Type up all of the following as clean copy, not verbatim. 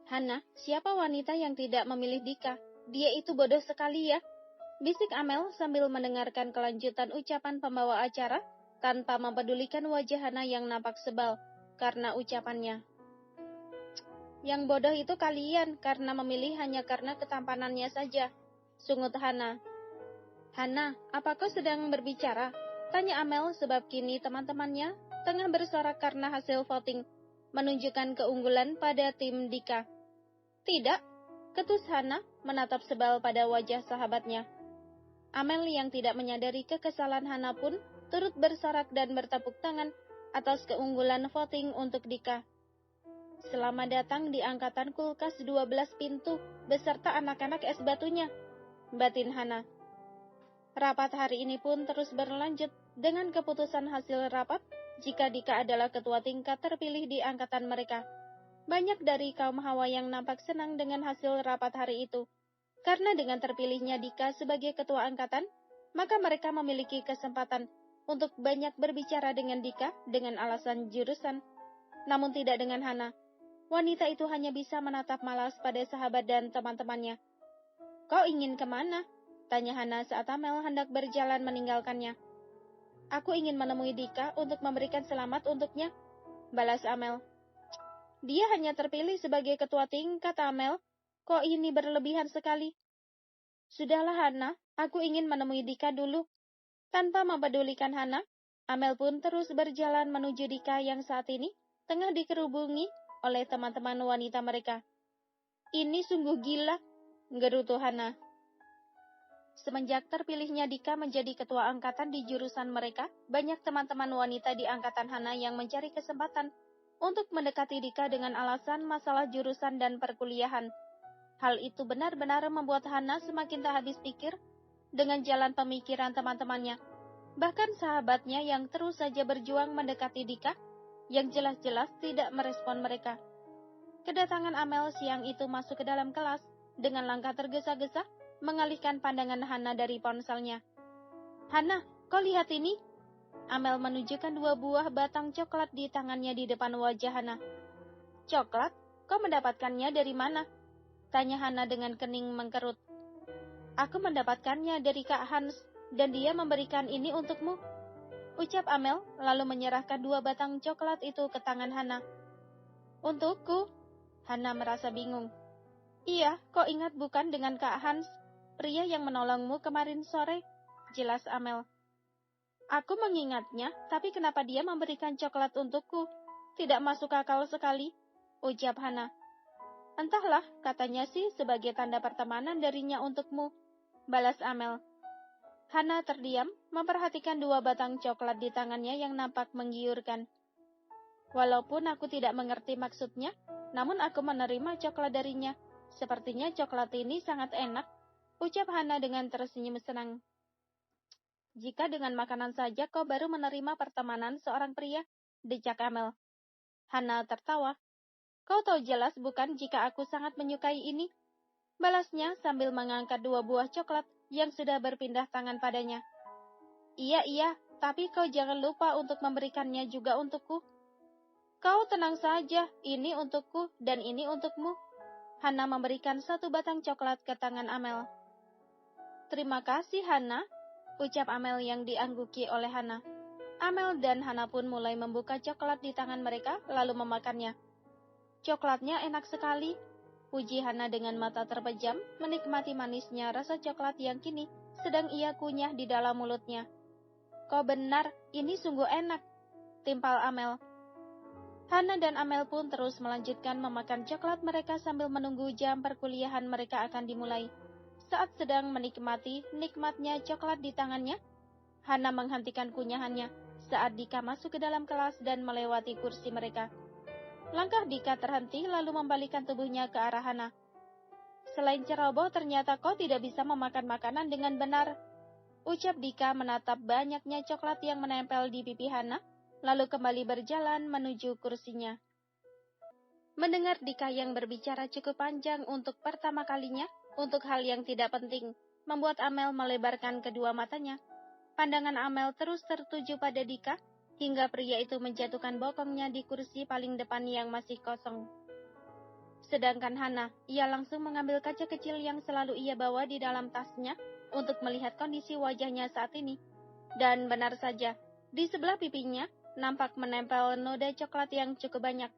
Hana, siapa wanita yang tidak memilih Dika? Dia itu bodoh sekali ya. Bisik Amel sambil mendengarkan kelanjutan ucapan pembawa acara tanpa mempedulikan wajah Hana yang nampak sebal karena ucapannya. Yang bodoh itu kalian karena memilih hanya karena ketampanannya saja, sungut Hana. Hana, apa kau sedang berbicara? Tanya Amel sebab kini teman-temannya tengah bersorak karena hasil voting menunjukkan keunggulan pada tim Dika. Tidak, ketus Hana menatap sebal pada wajah sahabatnya. Amel yang tidak menyadari kekesalan Hana pun turut bersorak dan bertepuk tangan atas keunggulan voting untuk Dika. Selamat datang di angkatan kulkas 12 pintu beserta anak-anak es batunya, batin Hana. Rapat hari ini pun terus berlanjut dengan keputusan hasil rapat jika Dika adalah ketua tingkat terpilih di angkatan mereka. Banyak dari kaum hawa yang nampak senang dengan hasil rapat hari itu. Karena dengan terpilihnya Dika sebagai ketua angkatan, maka mereka memiliki kesempatan untuk banyak berbicara dengan Dika dengan alasan jurusan. Namun tidak dengan Hana. Wanita itu hanya bisa menatap malas pada sahabat dan teman-temannya. Kau ingin kemana? Tanya Hana saat Amel hendak berjalan meninggalkannya. Aku ingin menemui Dika untuk memberikan selamat untuknya, balas Amel. Dia hanya terpilih sebagai ketua tingkat, Amel. Kok ini berlebihan sekali? Sudahlah Hana, aku ingin menemui Dika dulu. Tanpa mempedulikan Hana, Amel pun terus berjalan menuju Dika yang saat ini tengah dikerubungi oleh teman-teman wanita mereka. Ini sungguh gila, gerutu Hana. Semenjak terpilihnya Dika menjadi ketua angkatan di jurusan mereka, banyak teman-teman wanita di angkatan Hana yang mencari kesempatan untuk mendekati Dika dengan alasan masalah jurusan dan perkuliahan. Hal itu benar-benar membuat Hana semakin tak habis pikir dengan jalan pemikiran teman-temannya. Bahkan sahabatnya yang terus saja berjuang mendekati Dika, yang jelas-jelas tidak merespon mereka. Kedatangan Amel siang itu masuk ke dalam kelas dengan langkah tergesa-gesa, mengalihkan pandangan Hana dari ponselnya. Hana, kau lihat ini? Amel menunjukkan 2 buah batang coklat di tangannya di depan wajah Hana. Coklat? Kau mendapatkannya dari mana? Tanya Hana dengan kening mengkerut. Aku mendapatkannya dari Kak Hans, dan dia memberikan ini untukmu, ucap Amel, lalu menyerahkan 2 batang coklat itu ke tangan Hana. Untukku? Hana merasa bingung. Iya, kau ingat bukan dengan Kak Hans, pria yang menolongmu kemarin sore? Jelas Amel. Aku mengingatnya, tapi kenapa dia memberikan coklat untukku? Tidak masuk akal sekali, ucap Hana. Entahlah, katanya sih sebagai tanda pertemanan darinya untukmu, balas Amel. Hana terdiam, memperhatikan 2 batang coklat di tangannya yang nampak menggiurkan. Walaupun aku tidak mengerti maksudnya, namun aku menerima coklat darinya. Sepertinya coklat ini sangat enak, ucap Hana dengan tersenyum senang. Jika dengan makanan saja kau baru menerima pertemanan seorang pria, dejak Amel. Hana tertawa. Kau tahu jelas bukan jika aku sangat menyukai ini? Balasnya sambil mengangkat 2 buah coklat yang sudah berpindah tangan padanya. Iya, tapi kau jangan lupa untuk memberikannya juga untukku. Kau tenang saja, ini untukku dan ini untukmu. Hana memberikan 1 batang coklat ke tangan Amel. Terima kasih Hana, ucap Amel yang diangguki oleh Hana. Amel dan Hana pun mulai membuka coklat di tangan mereka lalu memakannya. Coklatnya enak sekali, puji Hana dengan mata terpejam, menikmati manisnya rasa coklat yang kini sedang ia kunyah di dalam mulutnya. Kau benar, ini sungguh enak, timpal Amel. Hana dan Amel pun terus melanjutkan memakan coklat mereka sambil menunggu jam perkuliahan mereka akan dimulai. Saat sedang menikmati nikmatnya coklat di tangannya, Hana menghentikan kunyahannya saat Dika masuk ke dalam kelas dan melewati kursi mereka. Langkah Dika terhenti lalu membalikkan tubuhnya ke arah Hana. Selain ceroboh, ternyata kau tidak bisa memakan makanan dengan benar, ucap Dika menatap banyaknya coklat yang menempel di pipi Hana, lalu kembali berjalan menuju kursinya. Mendengar Dika yang berbicara cukup panjang untuk pertama kalinya, untuk hal yang tidak penting, membuat Amel melebarkan kedua matanya. Pandangan Amel terus tertuju pada Dika, hingga pria itu menjatuhkan bokongnya di kursi paling depan yang masih kosong. Sedangkan Hana, ia langsung mengambil kaca kecil yang selalu ia bawa di dalam tasnya untuk melihat kondisi wajahnya saat ini. Dan benar saja, di sebelah pipinya nampak menempel noda coklat yang cukup banyak.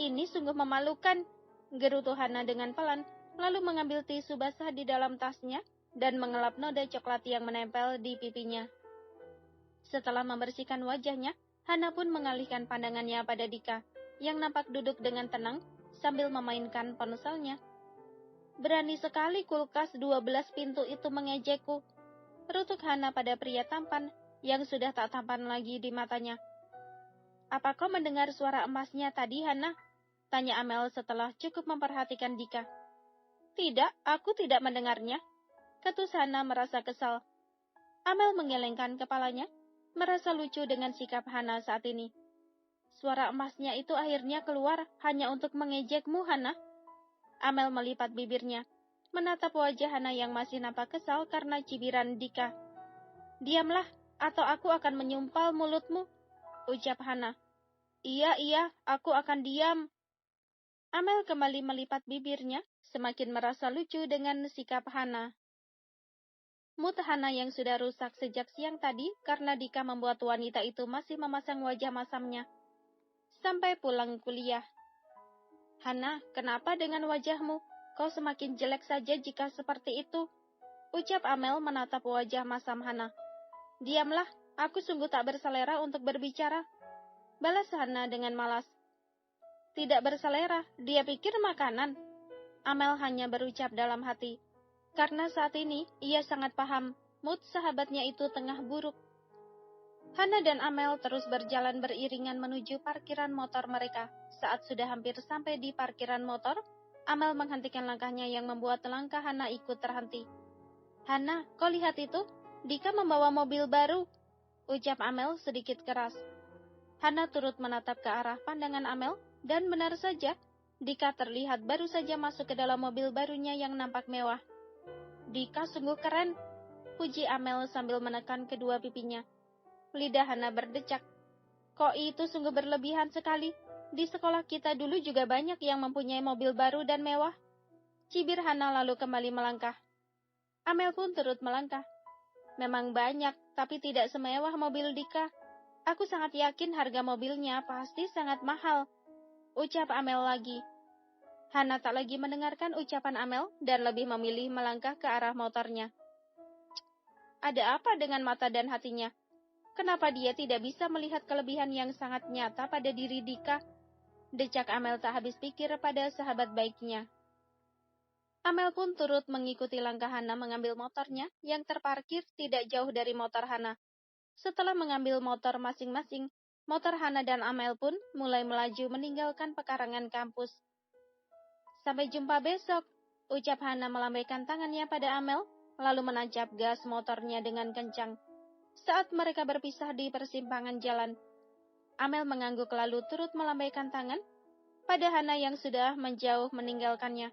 Ini sungguh memalukan, gerutu Hana dengan pelan, lalu mengambil tisu basah di dalam tasnya dan mengelap noda coklat yang menempel di pipinya. Setelah membersihkan wajahnya, Hana pun mengalihkan pandangannya pada Dika, yang nampak duduk dengan tenang sambil memainkan ponselnya. Berani sekali kulkas 12 pintu itu mengejekku, rutuk Hana pada pria tampan yang sudah tak tampan lagi di matanya. Apa kau mendengar suara emasnya tadi, Hana? Tanya Amel setelah cukup memperhatikan Dika. Tidak, aku tidak mendengarnya, ketus Hana merasa kesal. Amel menggelengkan kepalanya, merasa lucu dengan sikap Hana saat ini. Suara emasnya itu akhirnya keluar hanya untuk mengejekmu, Hana. Amel melipat bibirnya, menatap wajah Hana yang masih nampak kesal karena cibiran Dika. Diamlah, atau aku akan menyumpal mulutmu, ucap Hana. Iya, aku akan diam. Amel kembali melipat bibirnya, semakin merasa lucu dengan sikap Hana. Mood Hana yang sudah rusak sejak siang tadi karena Dika membuat wanita itu masih memasang wajah masamnya sampai pulang kuliah. Hana, kenapa dengan wajahmu? Kau semakin jelek saja jika seperti itu, ucap Amel menatap wajah masam Hana. Diamlah, aku sungguh tak berselera untuk berbicara, balas Hana dengan malas. Tidak berselera, dia pikir makanan. Amel hanya berucap dalam hati, karena saat ini ia sangat paham mood sahabatnya itu tengah buruk. Hana dan Amel terus berjalan beriringan menuju parkiran motor mereka. Saat sudah hampir sampai di parkiran motor, Amel menghentikan langkahnya yang membuat langkah Hana ikut terhenti. Hana, kau lihat itu? Dika membawa mobil baru, ucap Amel sedikit keras. Hana turut menatap ke arah pandangan Amel, dan benar saja, Dika terlihat baru saja masuk ke dalam mobil barunya yang nampak mewah. Dika sungguh keren, puji Amel sambil menekan kedua pipinya. Lidah Hana berdecak. Kok itu sungguh berlebihan sekali. Di sekolah kita dulu juga banyak yang mempunyai mobil baru dan mewah. Cibir Hana lalu kembali melangkah. Amel pun turut melangkah. Memang banyak, tapi tidak semewah mobil Dika. Aku sangat yakin harga mobilnya pasti sangat mahal, ucap Amel lagi. Hana tak lagi mendengarkan ucapan Amel dan lebih memilih melangkah ke arah motornya. Ada apa dengan mata dan hatinya? Kenapa dia tidak bisa melihat kelebihan yang sangat nyata pada diri Dika? Decak Amel tak habis pikir pada sahabat baiknya. Amel pun turut mengikuti langkah Hana mengambil motornya yang terparkir tidak jauh dari motor Hana. Setelah mengambil motor masing-masing, motor Hana dan Amel pun mulai melaju meninggalkan pekarangan kampus. Sampai jumpa besok, ucap Hana melambaikan tangannya pada Amel, lalu menancap gas motornya dengan kencang. Saat mereka berpisah di persimpangan jalan, Amel mengangguk lalu turut melambaikan tangan pada Hana yang sudah menjauh meninggalkannya.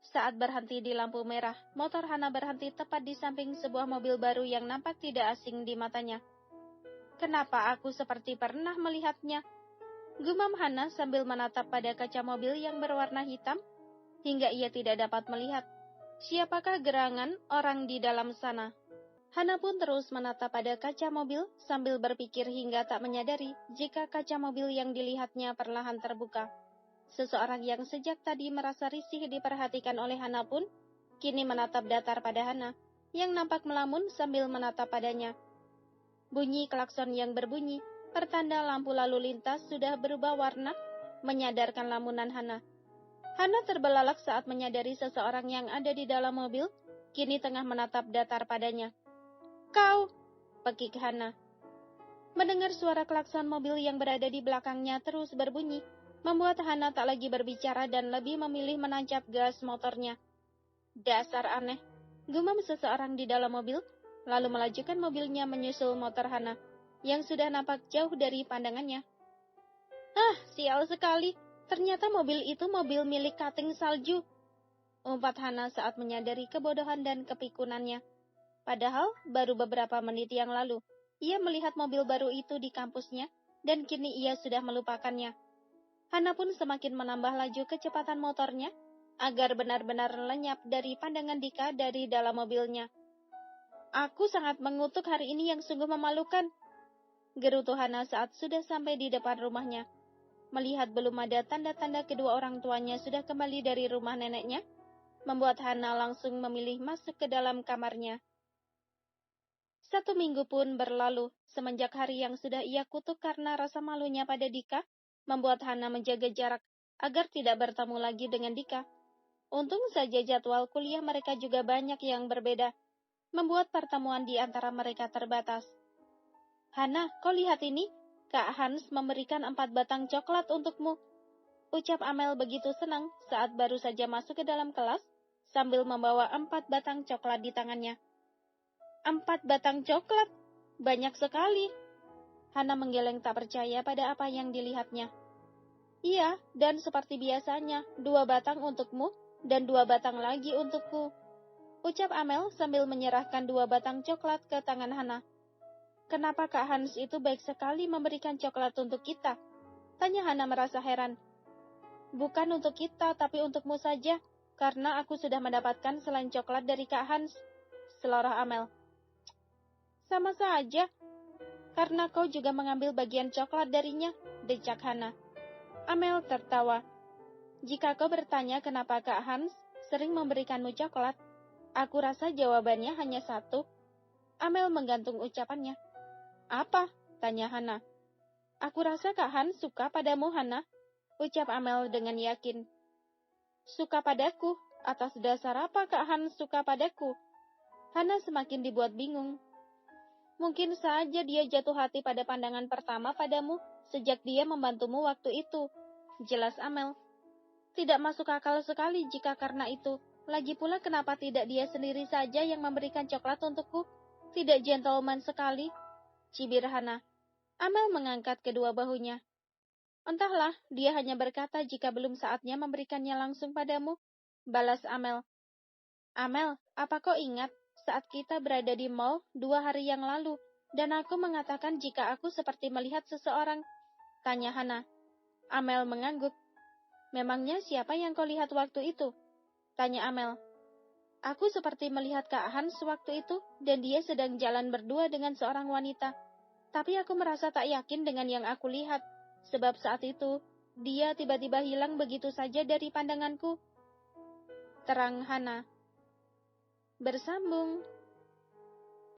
Saat berhenti di lampu merah, motor Hana berhenti tepat di samping sebuah mobil baru yang nampak tidak asing di matanya. Kenapa aku seperti pernah melihatnya? Gumam Hana sambil menatap pada kaca mobil yang berwarna hitam, hingga ia tidak dapat melihat siapakah gerangan orang di dalam sana. Hana pun terus menatap pada kaca mobil sambil berpikir hingga tak menyadari jika kaca mobil yang dilihatnya perlahan terbuka. Seseorang yang sejak tadi merasa risih diperhatikan oleh Hana pun kini menatap datar pada Hana yang nampak melamun sambil menatap padanya. Bunyi klakson yang berbunyi, pertanda lampu lalu lintas sudah berubah warna, menyadarkan lamunan Hana. Hana terbelalak saat menyadari seseorang yang ada di dalam mobil kini tengah menatap datar padanya. Kau, pekik Hana. Mendengar suara klakson mobil yang berada di belakangnya terus berbunyi, membuat Hana tak lagi berbicara dan lebih memilih menancap gas motornya. Dasar aneh, gumam seseorang di dalam mobil, lalu melajukan mobilnya menyusul motor Hana, yang sudah nampak jauh dari pandangannya. Sial sekali, ternyata mobil itu mobil milik kating salju, umpat Hana saat menyadari kebodohan dan kepikunannya. Padahal, baru beberapa menit yang lalu, ia melihat mobil baru itu di kampusnya, dan kini ia sudah melupakannya. Hana pun semakin menambah laju kecepatan motornya agar benar-benar lenyap dari pandangan Dika dari dalam mobilnya. Aku sangat mengutuk hari ini yang sungguh memalukan, gerutu Hana saat sudah sampai di depan rumahnya. Melihat belum ada tanda-tanda kedua orang tuanya sudah kembali dari rumah neneknya, membuat Hana langsung memilih masuk ke dalam kamarnya. 1 minggu pun berlalu, semenjak hari yang sudah ia kutuk karena rasa malunya pada Dika, membuat Hana menjaga jarak agar tidak bertemu lagi dengan Dika. Untung saja jadwal kuliah mereka juga banyak yang berbeda, membuat pertemuan di antara mereka terbatas. Hana, kau lihat ini, Kak Hans memberikan 4 batang coklat untukmu, ucap Amel begitu senang saat baru saja masuk ke dalam kelas, sambil membawa 4 batang coklat di tangannya. 4 batang coklat? Banyak sekali. Hana menggeleng tak percaya pada apa yang dilihatnya. Iya, dan seperti biasanya, 2 batang untukmu, dan 2 batang lagi untukku, ucap Amel sambil menyerahkan 2 batang coklat ke tangan Hana. Kenapa Kak Hans itu baik sekali memberikan coklat untuk kita? Tanya Hana merasa heran. Bukan untuk kita, tapi untukmu saja, karena aku sudah mendapatkan selain coklat dari Kak Hans, seloroh Amel. Sama saja, karena kau juga mengambil bagian coklat darinya, decak Hana. Amel tertawa. Jika kau bertanya kenapa Kak Hans sering memberikanmu coklat, aku rasa jawabannya hanya satu. Amel menggantung ucapannya. Apa? Tanya Hana. Aku rasa Kak Hans suka padamu, Hana, ucap Amel dengan yakin. Suka padaku? Atas dasar apa Kak Hans suka padaku? Hana semakin dibuat bingung. Mungkin saja dia jatuh hati pada pandangan pertama padamu sejak dia membantumu waktu itu, jelas Amel. Tidak masuk akal sekali jika karena itu. Lagi pula kenapa tidak dia sendiri saja yang memberikan coklat untukku? Tidak gentleman sekali, cibir Hana. Amel mengangkat kedua bahunya. Entahlah, dia hanya berkata jika belum saatnya memberikannya langsung padamu, balas Amel. Amel, apa kau ingat saat kita berada di mall 2 hari yang lalu, dan aku mengatakan jika aku seperti melihat seseorang? Tanya Hana. Amel mengangguk. Memangnya siapa yang kau lihat waktu itu? Tanya Amel. Aku seperti melihat Kak Hans waktu itu, dan dia sedang jalan berdua dengan seorang wanita. Tapi aku merasa tak yakin dengan yang aku lihat, sebab saat itu, dia tiba-tiba hilang begitu saja dari pandanganku. Terang Hana. Bersambung.